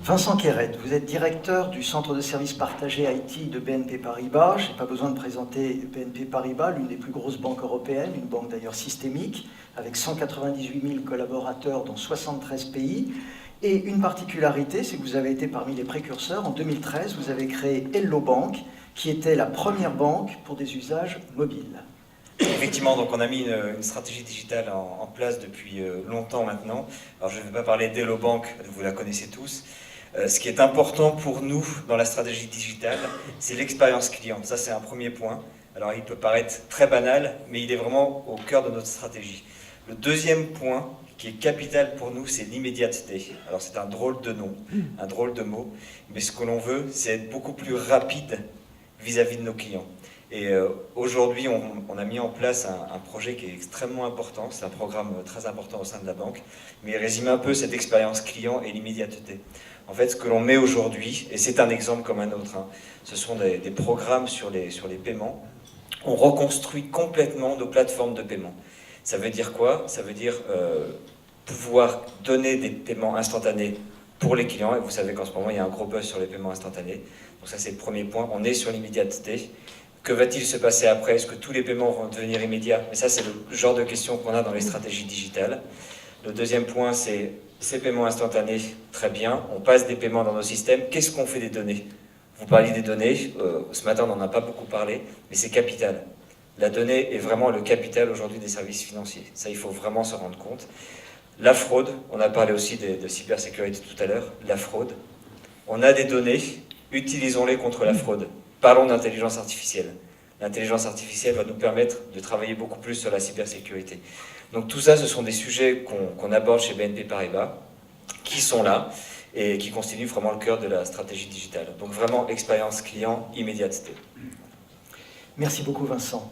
Vincent Quéret, vous êtes directeur du centre de services partagés IT de BNP Paribas. Je n'ai pas besoin de présenter BNP Paribas, l'une des plus grosses banques européennes, une banque d'ailleurs systémique, avec 198 000 collaborateurs dans 73 pays. Et une particularité, c'est que vous avez été parmi les précurseurs. En 2013, vous avez créé Hello Bank, qui était la première banque pour des usages mobiles. Effectivement, donc on a mis une stratégie digitale en place depuis longtemps maintenant. Alors je ne vais pas parler d'Hello Bank, vous la connaissez tous. Ce qui est important pour nous dans la stratégie digitale, c'est l'expérience client. Ça, c'est un premier point. Alors il peut paraître très banal, mais il est vraiment au cœur de notre stratégie. Le deuxième point, qui est capital pour nous, c'est l'immédiateté. Alors c'est un drôle de nom, un drôle de mot, mais ce que l'on veut, c'est être beaucoup plus rapide vis-à-vis de nos clients. Et aujourd'hui, on a mis en place un projet qui est extrêmement important, c'est un programme très important au sein de la banque, mais il résume un peu cette expérience client et l'immédiateté. En fait, ce que l'on met aujourd'hui, et c'est un exemple comme un autre, hein, ce sont des programmes sur les paiements. On reconstruit complètement nos plateformes de paiement. Ça veut dire quoi? Ça veut dire pouvoir donner des paiements instantanés pour les clients, et vous savez qu'en ce moment, il y a un gros buzz sur les paiements instantanés. Donc ça, c'est le premier point. On est sur l'immédiateté. Que va-t-il se passer après? Est-ce que tous les paiements vont devenir immédiats? Mais ça, c'est le genre de questions qu'on a dans les stratégies digitales. Le deuxième point, c'est ces paiements instantanés. Très bien, on passe des paiements dans nos systèmes. Qu'est-ce qu'on fait des données? Vous parliez des données. Ce matin, on n'en a pas beaucoup parlé, mais c'est capital. La donnée est vraiment le capital aujourd'hui des services financiers. Ça, il faut vraiment se rendre compte. La fraude, on a parlé aussi de cybersécurité tout à l'heure. La fraude. On a des données, utilisons-les contre la fraude. Parlons d'intelligence artificielle. L'intelligence artificielle va nous permettre de travailler beaucoup plus sur la cybersécurité. Donc tout ça, ce sont des sujets qu'on aborde chez BNP Paribas, qui sont là et qui constituent vraiment le cœur de la stratégie digitale. Donc vraiment, expérience client, immédiateté. Merci beaucoup Vincent.